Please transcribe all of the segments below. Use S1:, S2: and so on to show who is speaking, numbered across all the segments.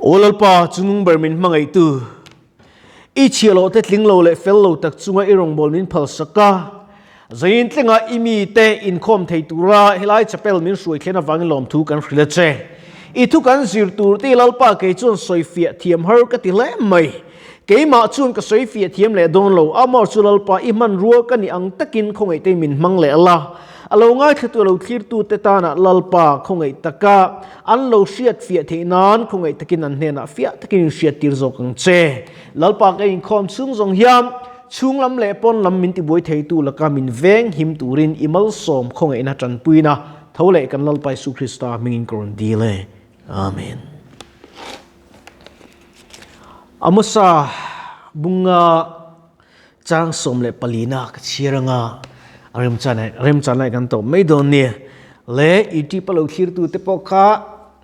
S1: Olalpa chunung bermin mangai tu I chialo te tlinglo le fellow tak chunga irong bolmin phalsaka zain tlenga imi te income thei tura helai chapel min suai thlena wangin lom thu kan hrila che I thu kan zir tur ti lalpa ke chun soifia thiam har ka ti le mai ke ma chun ka soifia thiam le don lo amor chu lalpa I man ruwa ka ni ang takin khongai te min mang le ala alo ngai thtu lo thlir tu te ta na lalpa khongai taka an lo hriat fia the nan khongai takin an hena fia takin hriat tir zo kang che lalpa ke in khom chung zong hiam chung lam le pon lam min ti boi thei tu la ka min veng him turin imal som khongai na tran puina thole kan lalpa su Krista mingin kron dile amen amusa bunga chang som le palina ka chiranga rem chanai kan to mai don ne le iti palo khir tu te pokha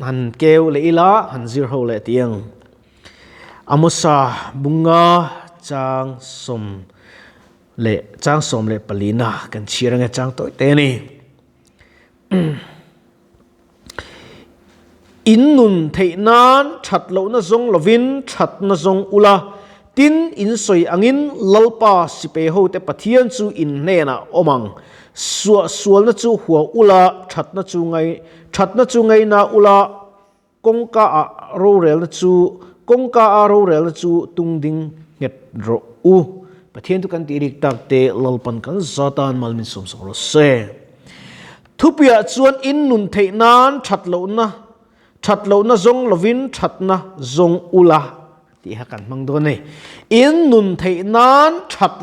S1: han keu le ila han zir ho le tiang amusa bunga chang som le palina kan chiranga chang to te ni in nun thei nan that lo na zong lovin that na zong ula tin in soi angin lalpa sipe ho te pathian chu in ne na omang sual na chu huwa ula that na chu ngai na ula kongka a ro rel na chu tung ding nget ro u pathian tu kan ti rik tak te lalpan kan zatan malmin som so ro se thupia chuan in nun thei nan that lo na zong lovin that na zong ula ti ha kan mang do nei in nun thei nan that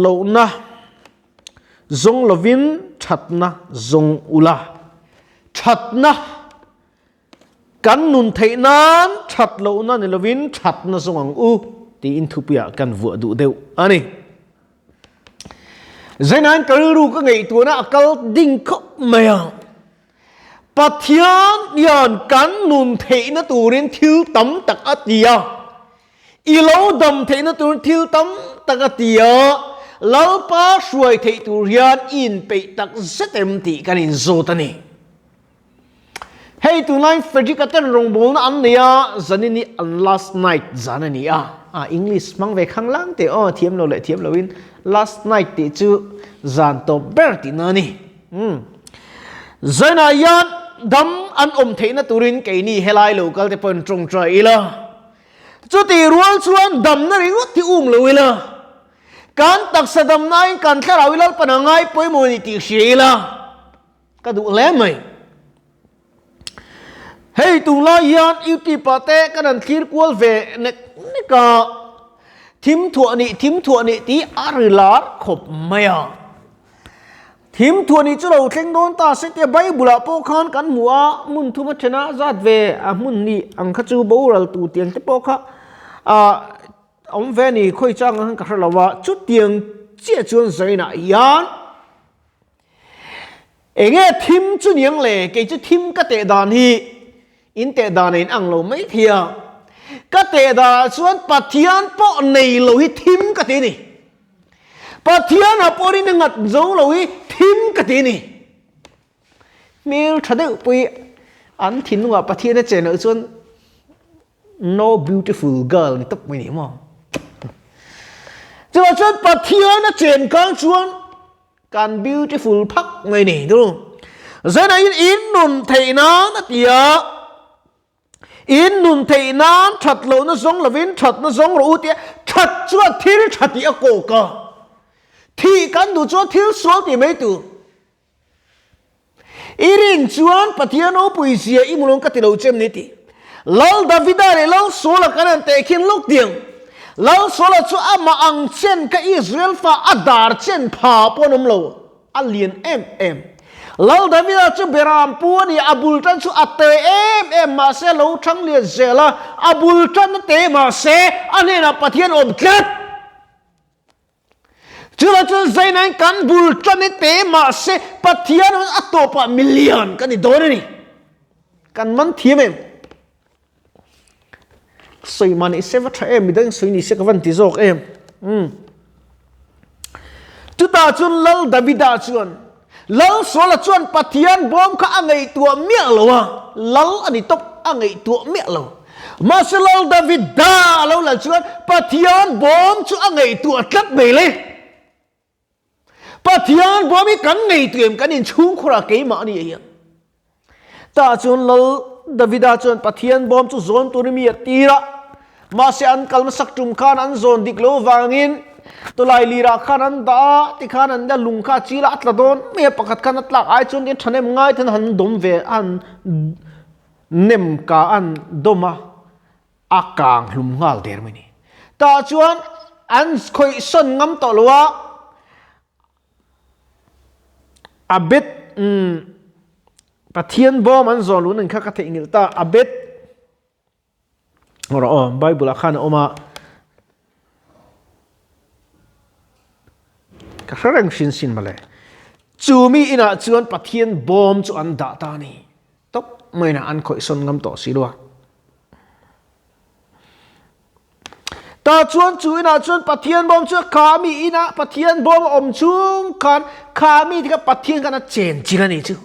S1: lo na zong lovin that na zong ula that na kan nun thei nan that lo na ni lovin that na zong ang u ti in thupia kan vu du deu ani zainan karu ka ngei tu na akal ding khop maya pathian yan kan nun thei na turin thil tam tak atia ilo dam thei na turin thil tam tak atia lalpa suai thei turian in pe tak zetem ti kan in zotani hey tunai fredikatan rongbol na ania zanini last night zanani English mang ve khang lang te thiam lo le thiam lo in last night ti chu zan to berti na ni zana yan dam an thei na turin ke ni helai local te pon trong trai ila chu ti rual chuan dam na ringot ti lo ila kan tak sadam nai kan thlara wilal panangai poimo ni ti shila ka du le mai hey tung la yan uti pate kan thir kwal ve ne ka thim thuani ti arilar khop maya thim thuani chu lo thleng don ta se te bible po khan kan mua mun thuma thena zat ve a mun ni ang kha chu boral tu tiang te po kha om ve ni khoi chang han ka hralawa chu tiang che chuan zaina yan enge thim chu niang le ke chu thim ka te dan hi in te dan in ang lo mai thia ka te da chuan pathian po nei lo hi thim ka te ni pathian a pori na ngat zo lo hi thim ka te ni mir thade pui an thin wa pathian a chen chuan no beautiful girl ni tap mai ni mo chuan pathian a chen kang chuan kan beautiful phak mai ni du zana in nun thei na na tia in nun thei nan that lo na zong lovin that na zong ro tia that chuan thil thati a ko ka thi kan du chuan thil sual ti mai tu irin chuan pathian o puisia imulong ka ti lo chem ni ti lal davida le lal sola kan te khin lok tiang lal sola chu ama ang chen ka Israel fa adar chen pha ponom lo alien em lal davida chu beram puani abul tan chu ate em ma se lo thang le zela abul tan te ma se anena pathian om klat chula chu zainai kan bul tan te ma se pathian atopa million kan ni donani kan man thiam em soi mani se va tha em midang soi ni se ka van ti zok em tu ta chun lal davida chuan lal so la chuan pathian bom kha angai tua mia lo lal ani top angai tua mia lo masalal David da lo la chuan pathian bom chu angai tua tlat mai le pathian bom mi kan ngai tuem kan in chung khura ke ma ni ya ta chuan lal David da chuan pathian bom chu zon tur mi tira ma se an kalma sak tum khan an zon dik lo wangin to lai lira khan an da ti khan an da lung kha chila atla don me pakhat khan atla ai chun ke thanem ngai than han dom ve an nem ka an doma akang hlum ngal der mani ta chuan an khoi son ngam to lowa abet pathian bom an zon lu nan kha ka the ingil ta abet ora bible khan oma ka sarang sin male chumi ina chuan pathian bom chu an da ta ni top maina an khoi son ngam to si lo ta chuan chu ina chuan pathian bom chu khami ina pathian bom om chung khan khami ti ka pathian kana chen chila ni chu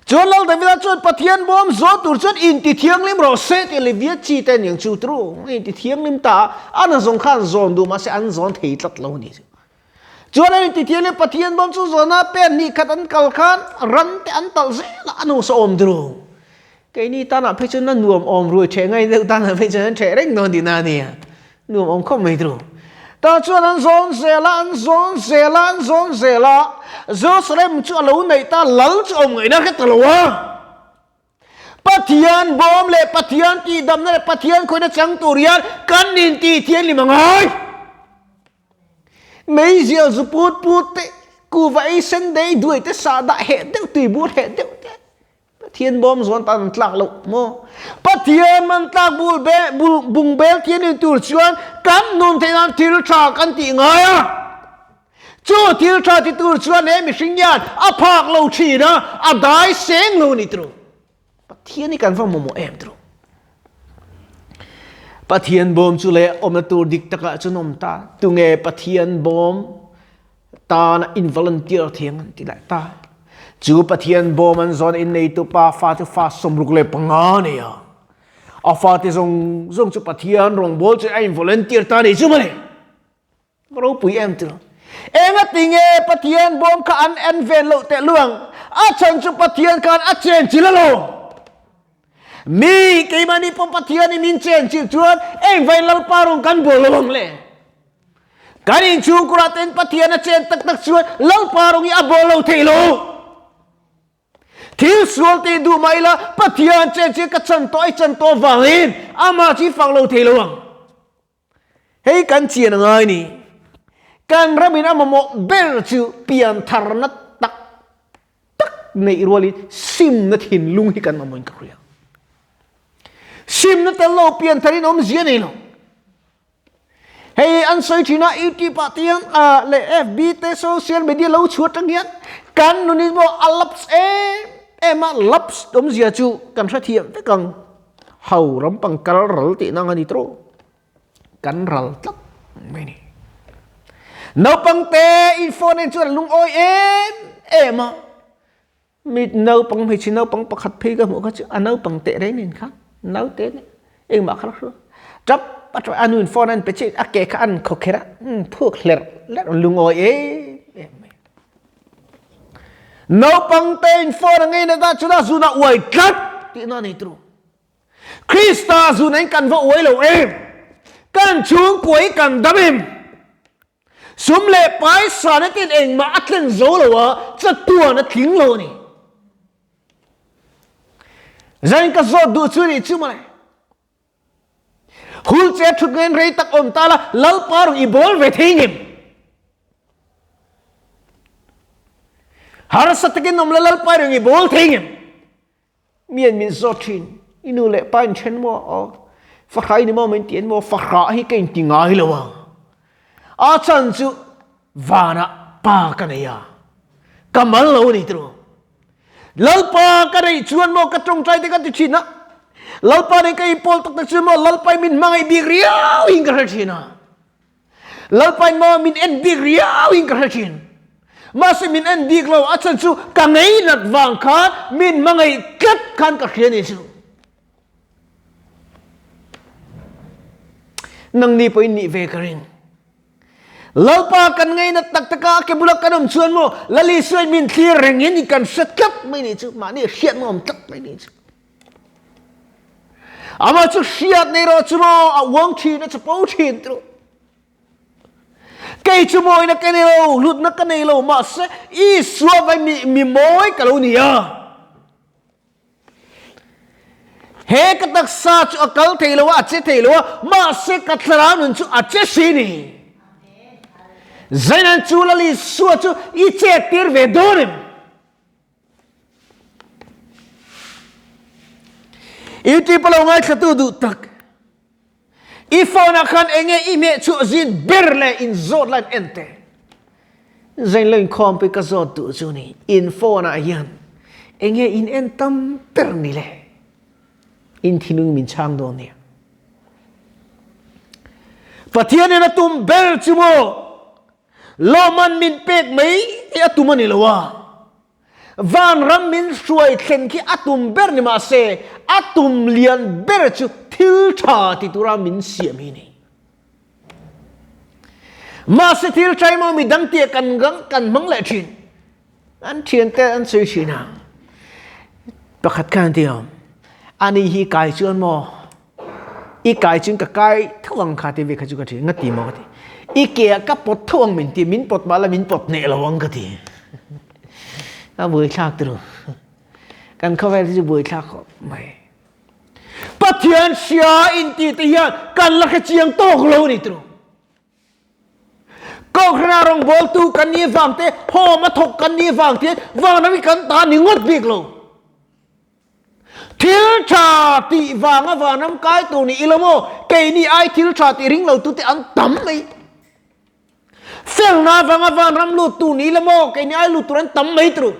S1: chuan lal David chuan pathian bom zo tur chuan in ti thiang lim ro se ti le via chi ten yang chu tru in ti thiang lim ta an zong khan zon du ma se an zon thei tlat lo ni chuan an ti thiang le pathian bom chu zona pen ni khat an kal khan ran te an tal ze la anu so om dru cái ni ta na phe chuan na nuam om ruai the ngai deu ta na phe chuan the reng no di na ni nuam om khom mai dru ta chuan an zon zela an zon zela an zon zela Jerusalem chu alo nei ta lal chu om ngai na ka talowa pathian bom le pathian ti dam na le pathian khoi na chang turian kan nin ti thian li mangai mấy giờ zu put te ku vai sen dei duai te sa da he deu tui bu he deu thiên bom zon tan tlak lo mo pathian man tlak bul be bung bel thiên in tur chuan kan nun the nan thil tha kan ti ngai a chu thil tha ti tur chuan he mi hring yan a phak lo thi na a dai seng lo ni tru pathian ni kan fa mo em tru pathian bom chu le om na tur dik taka chunom ta tu nge pathian bom ta na involunteer thiang ti la ta chu pathian bom an zon in nei tu pa fa tu fa somruk le panga ne ya a fa te zong chu pathian rong bol chu ai volunteer ta nei chu mane ro pui em tu em a tinge pathian bom ka an en ven lo te luang a chan chu pathian kan a chen chilalo mi ke mani pom pathian ni min chen chi chuan em vai lal parong kan bolong le kan in chu kuraten pathian a chen tak tak chuan lal parong i a bolo thelo thiếu suol te du mai la pathian che che ka chan to wangin ama chi phang lo thelo ang hei kan chian ngai ni kan rabin amamo ber chu pian tharna tak nei roli sim na thin lung hi kan mamon ka khria sim na talo pian tharin om zia nei lo hei an soi china youtube patiang le fb te social media lo chuat angian kan nuni mo alaps ema laps dom zia chu kan tha thiam te kang hau ram pang kal ral ti nang ani tro kan ral tlap mai ni no pang te in phone en chu lung oi ema mit no pang mi chi no pang pakhat phi ka mo ka chu anau pang te re nin kha nau te eng ma khra trap pat anu in phone en pe chi ake ka an khokera phuk ler lung oi no pang ten for ngai na da chuna zuna uai kat ti na nei tru Krista zuna kan vo uai lo kan chung koi kan damim sum le pai sa na tin eng ma atlen zo lo wa cha tua na thing lo ni zain ka zo du chu ni chu mai hul che thuk ngen rei tak om ta la lal par i bol ve thingim har satakin nom lalal pa ring i bol thingim mien min zothin inu le pan chen mo fa khai ni mo men tien mo fa kha hi ken tingai lo wa a chan chu vana pa ka ne ya kamal lo ni tru lal pa ka nei chuan mo ka trong trai te ka ti china lal pa ne kai pol tak tak chu mo lal pa min mangai bi riau ing ka china lal pa mo min en bi riau ing ka chin mà sẽ mình ăn đi lâu, chân chú cả ngày lật vàng khá, mình mà ngày cất khăn cả khiến này chú. Nang ni po ini về cái lâu pa kan ngay na tắc cái bulak cái đồng xuân mo, lali xuân mình thi rèn nhiên cần sét cất mấy này chú, mà này sét mà tắc mấy này chú. Ama chú sét này rồi chú mo, wang chi nó chú bao chi rồi. Cái chú mồi nó cái này lâu, lụt nó cái này lâu mà sẽ ý xua với mi mồi cái lâu này à. He cái đặc sa chú akal thầy lâu à chết thầy lâu mà sẽ cái thằng nó chú à chết gì nè. Zai nan chú là li xua chú ý chết tiệt về đó nè. Ý tí bà lâu ngay khá tu đủ tắc. Ifo na kan enge ime chu zin berle in zot lan ente. Zain lên khom pe ka zot tu chu ni info na yan. Enge in entam per ni le. In thinung min chang do ni. Pathian na tum bel chu mo. Lo man min pek mai e atum ni lawa. Van ram min suai khen ki atum ber ni ma se atum lian ber chu thil tha ti tura min siam hi ni ma se thil chai mo mi dang tie kan gang kan mang le thin an thian te an sei china pakhat kan tiam ani hi kai chuan mo i kai chung ka kai thuang kha ti ve kha chu ka thi ngati mo ka thi i ke ka pot thuang min ti min pot bala min pot ne lawang ka thi a bui thak tru kan kho ve ji bui thak mai Pathian sia inti tiyan kan la chiang tok lo ni tru ko khna rong bol tu kan ni wang te ho ma thok kan ni wang te wang na mi kan ta ni ngot bik lo thil cha ti wang a wa nam kai tu ni ilomo ke ni ai thil cha ti ring lo tu te an tam mai fel na wang a wa ram lu tu ni ilomo ke ni ai lu tu ran tam mai tru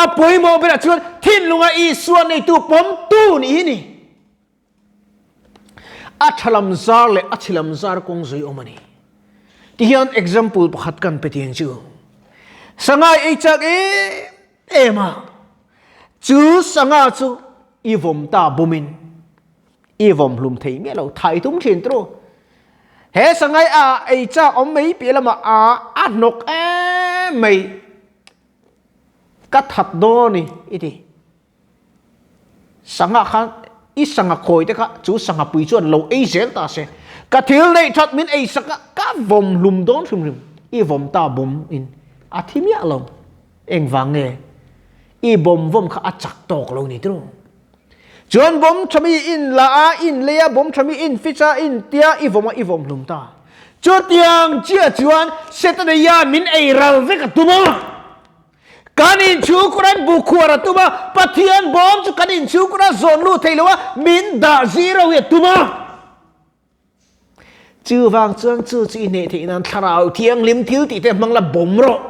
S1: apoi mo bera chuan thin lunga i suan nei tu pom tu ni ni athalam zar le athilam zar kong zoi omani ti hian example pakhat kan petiang chu sangai ei chak ema chu sanga chu i vom ta bomin i vom hlum thei me lo thai tum thin tro he sangai a ei cha om mei pi lama a anok mei cắt thật đó nè, ý sang khan ít sang khôi thế cả chú sang bùi chuan lâu ấy dễ ta sẽ cả thiếu này thật mình ấy sang cả vòng lùm đón lùm ý vòng ta bom in à thêm nhẹ lòng anh vàng nghe ý bom vòng khá chặt tóc lâu nè đâu chuan bom chấm in là in lea bom chấm in ficha in tia ý vòng lùm ta cho tiếng chia chuan sẽ ta đây ya mình ấy rau với cả tụi nó kanin chu kuran bukhura tuma pathian bom chu kanin chu kura zon lu theilowa min da zero ye tuma chu wang chuang chu chi ne the nan tharau thiang lim thil ti te mangla bom ro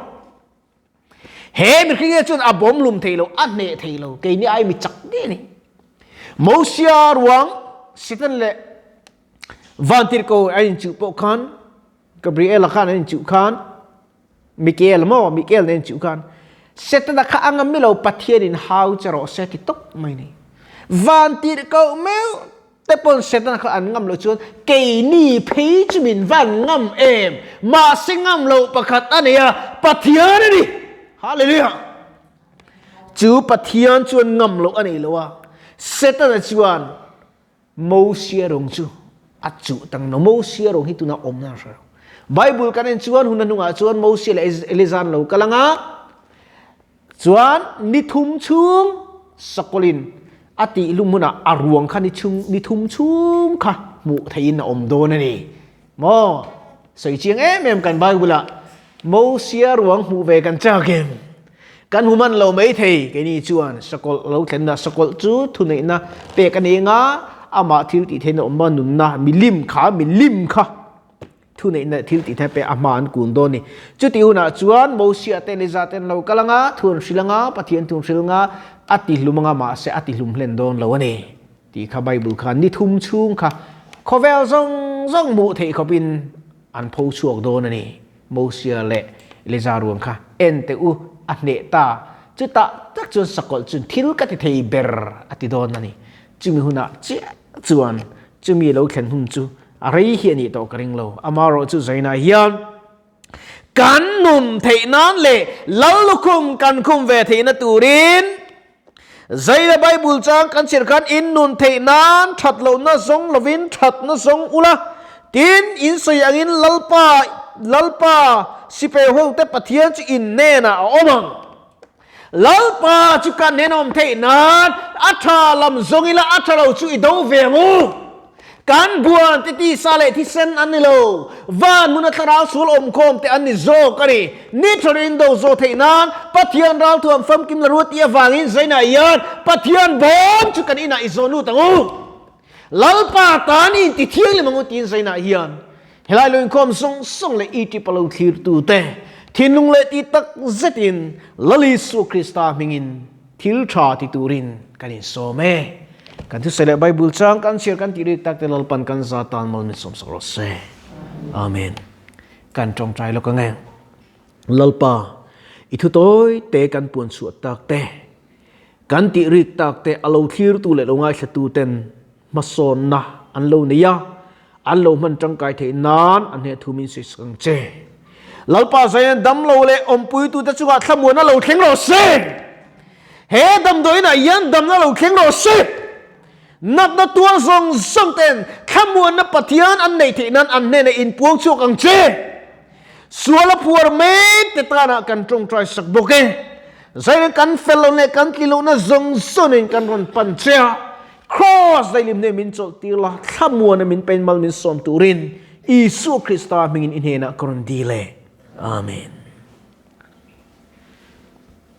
S1: he mi khia chun a bom lum theilo a ne theilo ke ni ai mi chak de ni mosia ruang sitan le vantir ko ai chu po khan gabriel khan ai chu khan mikel nen chu khan set na ka angam mi lo pathian in how charo set ti tok mai ni van ti ko meu te pon set na ka an ngam lo chuan ke ni phei chu min van ngam em ma singam lo pakhat ania pathian ni hallelujah chu pathian chuan ngam lo ani lo wa set na chuan mo sia rong chu a chu tang no mo sia rong hi tu na om na sa bible kanen chuan hunanunga chuan mo sia elizan lo kalanga chuan ni thum chung sakolin ati lumuna aruang kha ni thum chung kha mu thein na om do na ni mo sei chiang em kan bible mo sia ruang hu ve kan cha kem kan human lo mai thei ke ni chuan sakol lo thlen na sakol chu thunei na pe kan nga ama thil ti thein om ba nun na milim kha thu nei na thil ti the pe aman kun do ni chu ti una chuan mo sia te le za ten lo kalanga thun silanga pathian thun silanga ati lumanga ma se ati lum hlen don lo ani ti kha bible khan ni thum chung kha khovel zong mu thei khopin an pho chuak do na ni Moses le Elizaruang kha en te u ane ta chu ta tak chun sakol chun thil ka ti thei ber ati don ani chumi huna che chuan chumi lo khen hun chu a rei hi ani to karing lo amaro chu zaina hian kan nun thei nan le lalukum kan khum ve thei na turin zaina bible chang kan chir kan in nun thei nan that lo na zong lovin that na zong ula tin in soi angin lalpa sipe ho te pathian chu in ne na omang lalpa chu kan nenom thei nan atha lam zongila atha lo chu i do ve mu kan buan ti sale ti sen anilo van muna thara sul om khom te ani zo kari ni thorin do zo thei nan pathian ral thuam fam kim la ruat ia wangin zaina yan pathian bom chu kan ina izonu tangu lalpa tani ti thiang le mangu tin zaina hian helai loin khom song le iti palo thir tu te thinung le ti tak zetin lali su krista mingin thil tha ti turin kanin so me kan thu sele bible chang kan share kan ti ri tak te lalpan kan za tan mol ni som soro se amen kan trong trai lo ka nge lalpa ithu toy te kan pun su tak te kan ti ri tak te alo thir tu le lo ngai thatu ten mason na an lo ne ya an lo man tang kai the nan an he thu min sis kang che lalpa zayan dam lo le om pui tu ta chuwa thlamu na lo thleng lo se he dam doi na yan dam na lo thleng lo se nap na tuang zong ten thlamu na pathian an nei the nan an ne na in puang chu kang che suala puar me te ta na kan trong trai sak boke zayan kan fellow le kan kilo na zong sonin kan ron pan che cross dai lim ne min chol ti la thlamu na min pen mal min som turin Isu Krista mingin inhena koron dile. Amen.